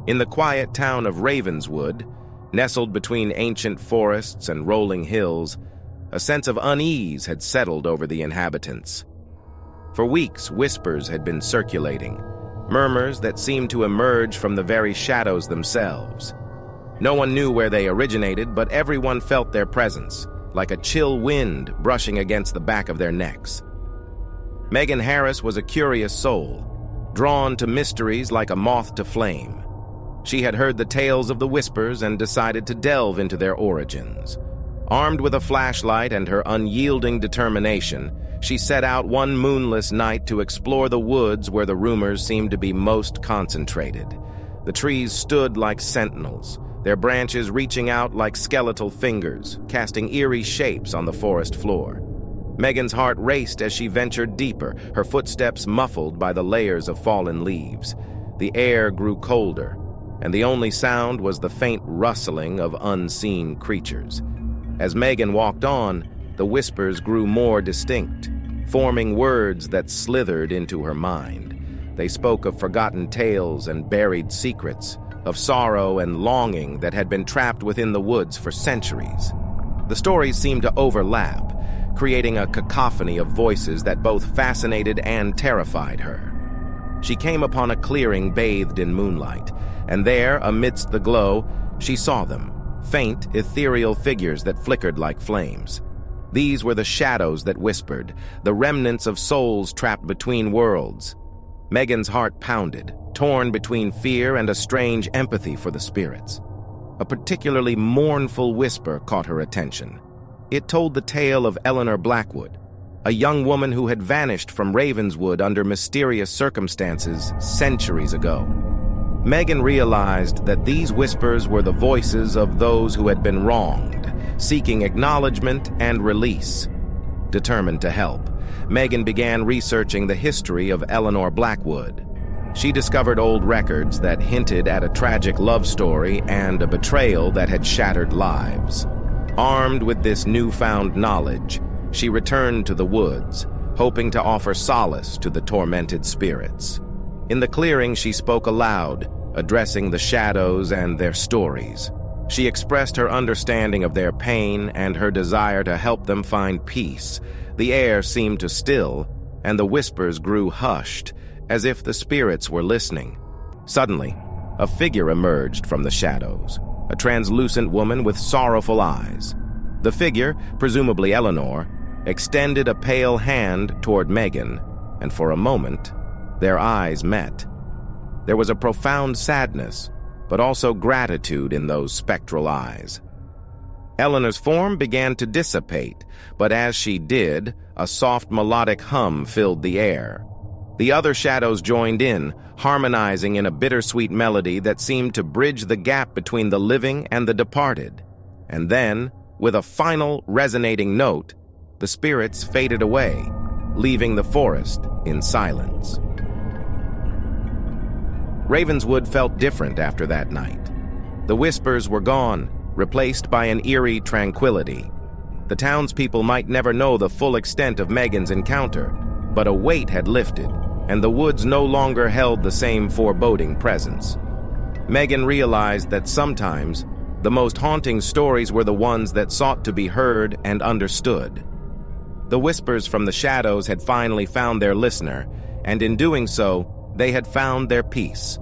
In the quiet town of Ravenswood, nestled between ancient forests and rolling hills, a sense of unease had settled over the inhabitants. For weeks, whispers had been circulating, murmurs that seemed to emerge from the very shadows themselves. No one knew where they originated, but everyone felt their presence, like a chill wind brushing against the back of their necks. Megan Harris was a curious soul, drawn to mysteries like a moth to flame. She had heard the tales of the whispers and decided to delve into their origins. Armed with a flashlight and her unyielding determination, she set out one moonless night to explore the woods where the rumors seemed to be most concentrated. The trees stood like sentinels, their branches reaching out like skeletal fingers, casting eerie shapes on the forest floor. Megan's heart raced as she ventured deeper, her footsteps muffled by the layers of fallen leaves. The air grew colder, and the only sound was the faint rustling of unseen creatures. As Megan walked on, the whispers grew more distinct, forming words that slithered into her mind. They spoke of forgotten tales and buried secrets, of sorrow and longing that had been trapped within the woods for centuries. The stories seemed to overlap, creating a cacophony of voices that both fascinated and terrified her. She came upon a clearing bathed in moonlight, and there, amidst the glow, she saw them, faint, ethereal figures that flickered like flames. These were the shadows that whispered, the remnants of souls trapped between worlds. Megan's heart pounded, torn between fear and a strange empathy for the spirits. A particularly mournful whisper caught her attention. It told the tale of Eleanor Blackwood, a young woman who had vanished from Ravenswood under mysterious circumstances centuries ago. Megan realized that these whispers were the voices of those who had been wronged, seeking acknowledgement and release. Determined to help, Megan began researching the history of Eleanor Blackwood. She discovered old records that hinted at a tragic love story and a betrayal that had shattered lives. Armed with this newfound knowledge, she returned to the woods, hoping to offer solace to the tormented spirits. In the clearing, she spoke aloud, addressing the shadows and their stories. She expressed her understanding of their pain and her desire to help them find peace. The air seemed to still, and the whispers grew hushed, as if the spirits were listening. Suddenly, a figure emerged from the shadows, a translucent woman with sorrowful eyes. The figure, presumably Eleanor, extended a pale hand toward Megan, and for a moment, their eyes met. There was a profound sadness, but also gratitude in those spectral eyes. Eleanor's form began to dissipate, but as she did, a soft melodic hum filled the air. The other shadows joined in, harmonizing in a bittersweet melody that seemed to bridge the gap between the living and the departed. And then, with a final resonating note, the spirits faded away, leaving the forest in silence. Ravenswood felt different after that night. The whispers were gone, replaced by an eerie tranquility. The townspeople might never know the full extent of Megan's encounter, but a weight had lifted, and the woods no longer held the same foreboding presence. Megan realized that sometimes the most haunting stories were the ones that sought to be heard and understood. The whispers from the shadows had finally found their listener, and in doing so, they had found their peace.